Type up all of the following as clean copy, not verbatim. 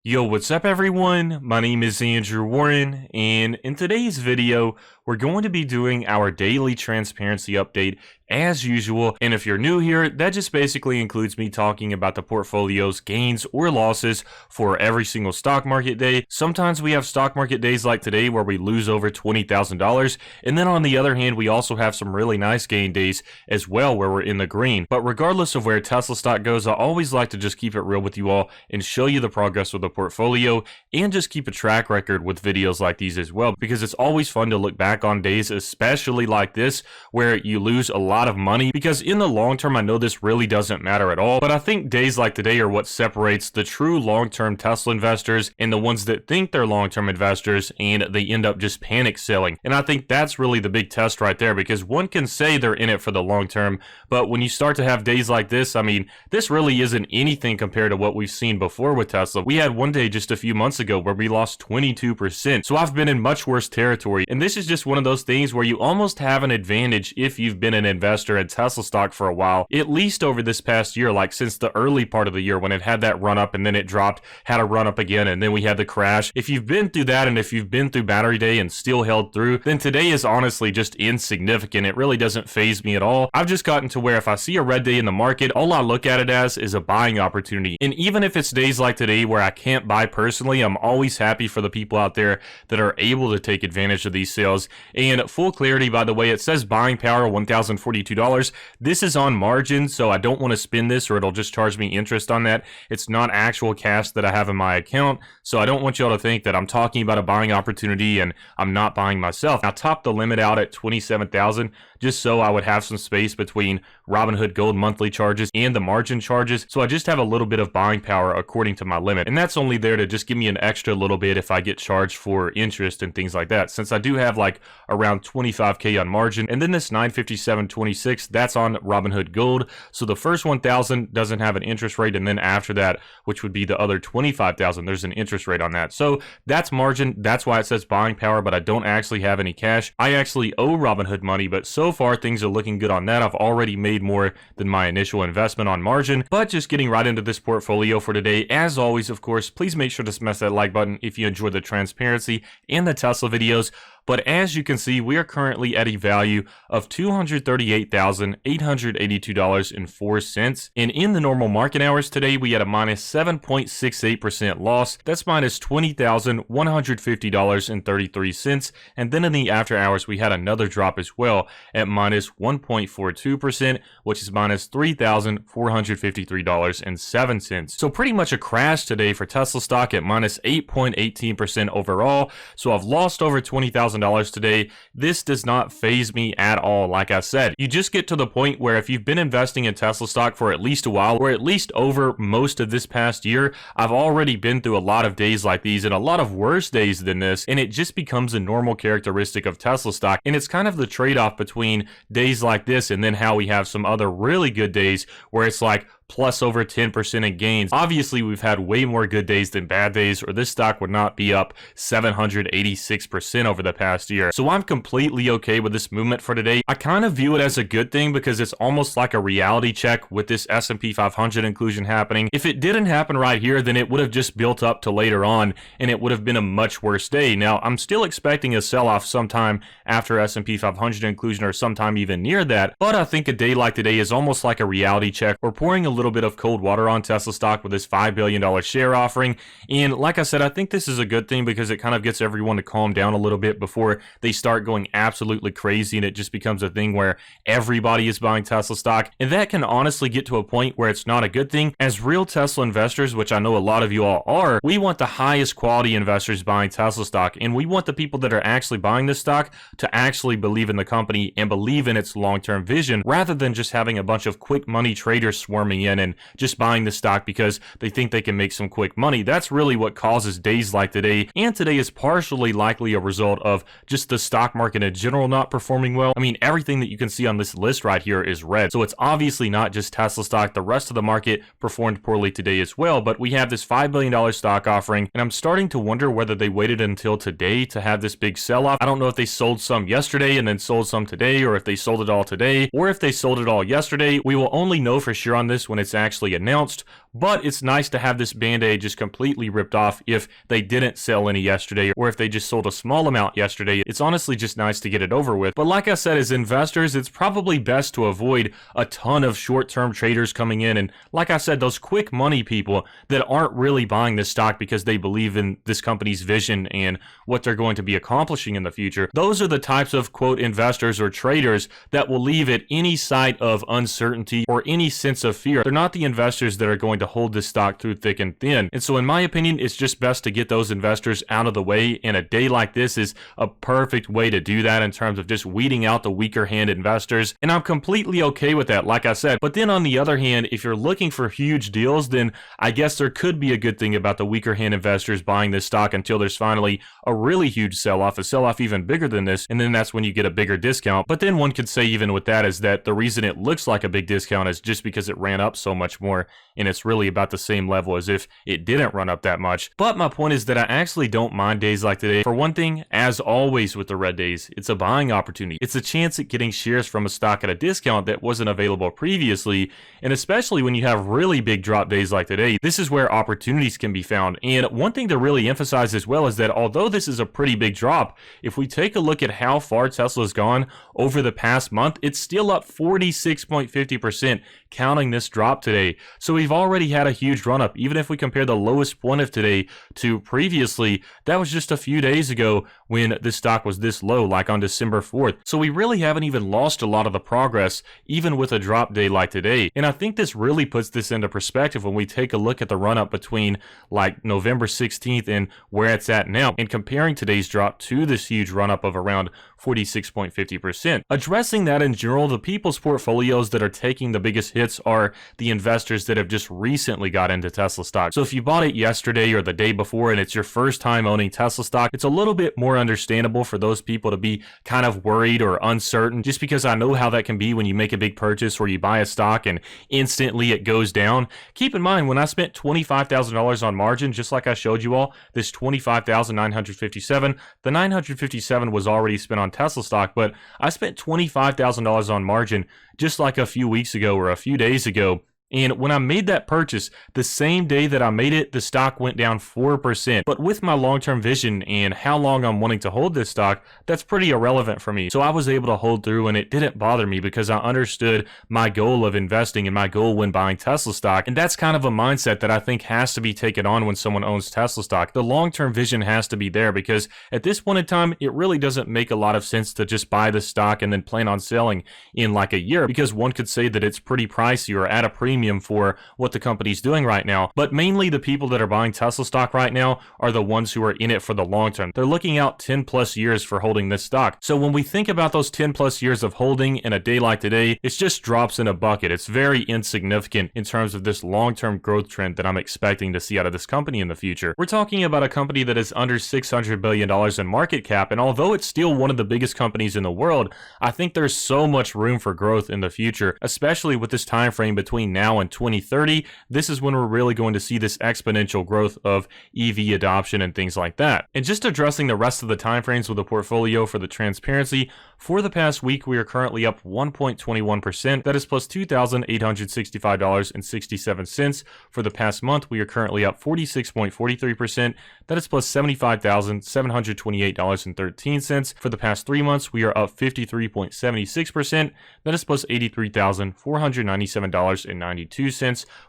Yo, what's up everyone? My name is Andrew Warren, and in today's video, we're going to be doing our daily transparency update as usual. And if you're new here, that just basically includes me talking about the portfolio's gains or losses for every single stock market day. Sometimes we have stock market days like today where we lose over $20,000. And then on the other hand, we also have some really nice gain days as well where we're in the green. But regardless of where Tesla stock goes, I always like to just keep it real with you all and show you the progress of the portfolio and just keep a track record with videos like these as well, because it's always fun to look back on days, especially like this, where you lose a lot of money, because in the long term, I know this really doesn't matter at all, but I think days like today are what separates the true long-term Tesla investors and the ones that think they're long-term investors and they end up just panic selling. And I think that's really the big test right there, because one can say they're in it for the long term, but when you start to have days like this, I mean, this really isn't anything compared to what we've seen before with Tesla. We had one day just a few months ago where we lost 22%. So I've been in much worse territory. And this is just one of those things where you almost have an advantage if you've been an investor in Tesla stock for a while, at least over this past year, like since the early part of the year when it had that run up and then it dropped, had a run up again, and then we had the crash. If you've been through that and if you've been through battery day and still held through, then today is honestly just insignificant. It really doesn't faze me at all. I've just gotten to where if I see a red day in the market, all I look at it as is a buying opportunity. And even if it's days like today where I can't buy personally, I'm always happy for the people out there that are able to take advantage of these sales. And full clarity, by the way, it says buying power $1,042. This is on margin, so I don't want to spend this or it'll just charge me interest on that. It's not actual cash that I have in my account, so I don't want y'all to think that I'm talking about a buying opportunity and I'm not buying myself. I topped the limit out at 27,000 just so I would have some space between Robinhood Gold monthly charges and the margin charges, so I just have a little bit of buying power according to my limit, and that's only there to just give me an extra little bit if I get charged for interest and things like that, since I do have like around 25k on margin. And then this 957.26, that's on Robinhood Gold, so the first 1,000 doesn't have an interest rate, and then after that, which would be the other 25,000, there's an interest rate on that. So that's margin, that's why it says buying power, but I don't actually have any cash. I actually owe Robinhood money, but so far things are looking good on that. I've already made more than my initial investment on margin. But just getting right into this portfolio for today, as always, of course, please make sure to smash that like button if you enjoy the transparency and the Tesla videos. But as you can see, we are currently at a value of $238,882.04. And in the normal market hours today, we had a minus 7.68% loss. That's minus $20,150.33. And then in the after hours, we had another drop as well at minus 1.42%, which is minus $3,453.07. So pretty much a crash today for Tesla stock at minus 8.18% overall. So I've lost over $20,000 today. This does not faze me at all. Like I said, you just get to the point where if you've been investing in Tesla stock for at least a while, or at least over most of this past year, I've already been through a lot of days like these and a lot of worse days than this, and it just becomes a normal characteristic of Tesla stock. And it's kind of the trade-off between days like this and then how we have some other really good days where it's like plus over 10% in gains. Obviously, we've had way more good days than bad days, or this stock would not be up 786% over the past year. So I'm completely okay with this movement for today. I kind of view it as a good thing because it's almost like a reality check with this S&P 500 inclusion happening. If it didn't happen right here, then it would have just built up to later on, and it would have been a much worse day. Now, I'm still expecting a sell-off sometime after S&P 500 inclusion or sometime even near that, but I think a day like today is almost like a reality check. We're pouring a little bit of cold water on Tesla stock with this $5 billion share offering. And like I said, I think this is a good thing because it kind of gets everyone to calm down a little bit before they start going absolutely crazy and it just becomes a thing where everybody is buying Tesla stock. And that can honestly get to a point where it's not a good thing. As real Tesla investors, which I know a lot of you all are, we want the highest quality investors buying Tesla stock. And we want the people that are actually buying this stock to actually believe in the company and believe in its long-term vision, rather than just having a bunch of quick money traders swarming in and just buying the stock because they think they can make some quick money. That's really what causes days like today, and today is partially likely a result of just the stock market in general not performing well. I mean, everything that you can see on this list right here is red, so it's obviously not just Tesla stock. The rest of the market performed poorly today as well, but we have this $5 billion stock offering, and I'm starting to wonder whether they waited until today to have this big sell-off. I don't know if they sold some yesterday and then sold some today, or if they sold it all today, or if they sold it all yesterday. We will only know for sure on this when it's actually announced, but it's nice to have this band-aid just completely ripped off if they didn't sell any yesterday, or if they just sold a small amount yesterday. It's honestly just nice to get it over with. But like I said, as investors, it's probably best to avoid a ton of short-term traders coming in, and like I said, those quick money people that aren't really buying this stock because they believe in this company's vision and what they're going to be accomplishing in the future. Those are the types of quote investors or traders that will leave at any sight of uncertainty or any sense of fear. They're not the investors that are going to hold this stock through thick and thin. And so in my opinion, it's just best to get those investors out of the way, and a day like this is a perfect way to do that in terms of just weeding out the weaker hand investors. And I'm completely okay with that, like I said. But then on the other hand, if you're looking for huge deals, then I guess there could be a good thing about the weaker hand investors buying this stock until there's finally a really huge sell-off, a sell-off even bigger than this, and then that's when you get a bigger discount. But then one could say even with that is that the reason it looks like a big discount is just because it ran up so much more, and it's really about the same level as if it didn't run up that much. But my point is that I actually don't mind days like today. For one thing, as always with the red days, it's a buying opportunity. It's a chance at getting shares from a stock at a discount that wasn't available previously, and especially when you have really big drop days like today, this is where opportunities can be found. And one thing to really emphasize as well is that although this is a pretty big drop, if we take a look at how far Tesla's gone over the past month, it's still up 46.50%, counting this drop today. So we've already had a huge run up. Even if we compare the lowest point of today to previously, that was just a few days ago when the stock was this low, like on December 4th. So we really haven't even lost a lot of the progress, even with a drop day like today. And I think this really puts this into perspective when we take a look at the run up between like November 16th and where it's at now, and comparing today's drop to this huge run up of around 46.50%. Addressing that in general, the people's portfolios that are taking the biggest hits are the investors that have just recently got into Tesla stock. So if you bought it yesterday or the day before and it's your first time owning Tesla stock, it's a little bit more understandable for those people to be kind of worried or uncertain, just because I know how that can be when you make a big purchase or you buy a stock and instantly it goes down. Keep in mind, when I spent $25,000 on margin, just like I showed you all, this $25,957, the $957 was already spent on Tesla stock, but I spent $25,000 on margin just like a few weeks ago or a few days ago. And when I made that purchase, the same day that I made it, the stock went down 4%. But with my long-term vision and how long I'm wanting to hold this stock, that's pretty irrelevant for me. So I was able to hold through, and it didn't bother me because I understood my goal of investing and my goal when buying Tesla stock. And that's kind of a mindset that I think has to be taken on when someone owns Tesla stock. The long-term vision has to be there, because at this point in time, it really doesn't make a lot of sense to just buy the stock and then plan on selling in like a year, because one could say that it's pretty pricey or at a premium for what the company's doing right now. But mainly the people that are buying Tesla stock right now are the ones who are in it for the long term. They're looking out 10 plus years for holding this stock. So when we think about those 10 plus years of holding in a day like today, it's just drops in a bucket. It's very insignificant in terms of this long-term growth trend that I'm expecting to see out of this company in the future. We're talking about a company that is under $600 billion in market cap, and although it's still one of the biggest companies in the world, I think there's so much room for growth in the future, especially with this time frame between now and 2030. This is when we're really going to see this exponential growth of EV adoption and things like that. And just addressing the rest of the time frames with the portfolio for the transparency, for the past week, we are currently up 1.21%. That is plus $2,865.67. For the past month, we are currently up 46.43%. That is plus $75,728.13. For the past 3 months, we are up 53.76%. That is plus $83,497.92.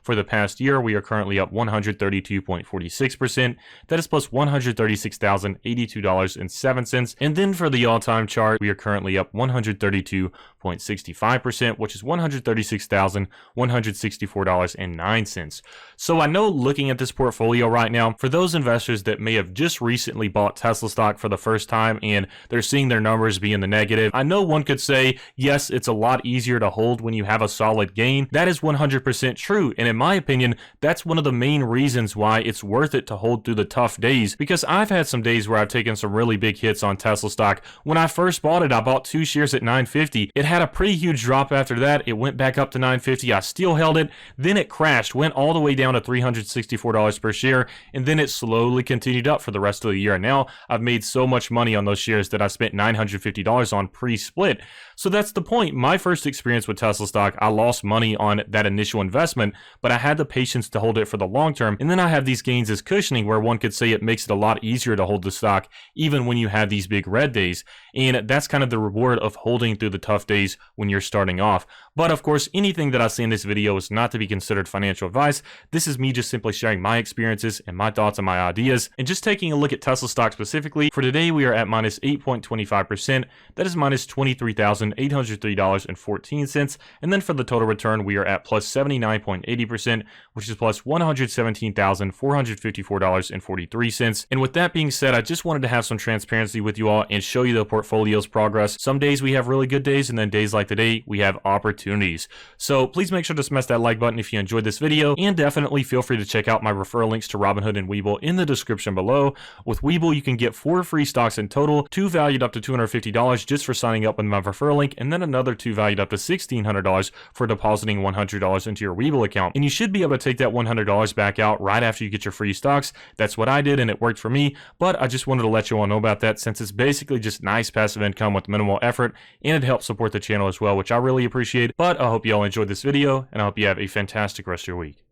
For the past year, we are currently up 132.46%. That is plus $136,082.07. And then for the all-time chart, we are currently up 132.65%, which is $136,164.09. So I know, looking at this portfolio right now, for those investors that may have just recently bought Tesla stock for the first time and they're seeing their numbers be in the negative, I know one could say, yes, it's a lot easier to hold when you have a solid gain. That is 100% true, and in my opinion, that's one of the main reasons why it's worth it to hold through the tough days, because I've had some days where I've taken some really big hits on Tesla stock. When I first bought it, I bought 2 shares at $9.50. It had a pretty huge drop after that. It went back up to $9.50. I still held it. Then it crashed, went all the way down to $364 per share, and then it slowly continued up for the rest of the year. And now I've made so much money on those shares that I spent $950 on pre-split. So that's the point. My first experience with Tesla stock, I lost money on that initial initial investment, but I had the patience to hold it for the long term. And then I have these gains as cushioning, where one could say it makes it a lot easier to hold the stock even when you have these big red days. And that's kind of the reward of holding through the tough days when you're starting off. But of course, anything that I say in this video is not to be considered financial advice. This is me just simply sharing my experiences and my thoughts and my ideas. And just taking a look at Tesla stock specifically, for today we are at minus 8.25%. That is minus $23,803.14. And then for the total return, we are at plus 79.80%, which is plus $117,454.43. And with that being said, I just wanted to have some transparency with you all and show you the portfolio's progress. Some days we have really good days, and then days like today, we have opportunities. So please make sure to smash that like button if you enjoyed this video, and definitely feel free to check out my referral links to Robinhood and Webull in the description below. With Webull, you can get 4 free stocks in total, 2 valued up to $250 just for signing up with my referral link, and then another 2 valued up to $1,600 for depositing $100 into your Webull account. And you should be able to take that $100 back out right after you get your free stocks. That's what I did, and it worked for me, but I just wanted to let you all know about that, since it's basically just nice passive income with minimal effort, and it helps support the channel as well, which I really appreciate. But I hope you all enjoyed this video, and I hope you have a fantastic rest of your week.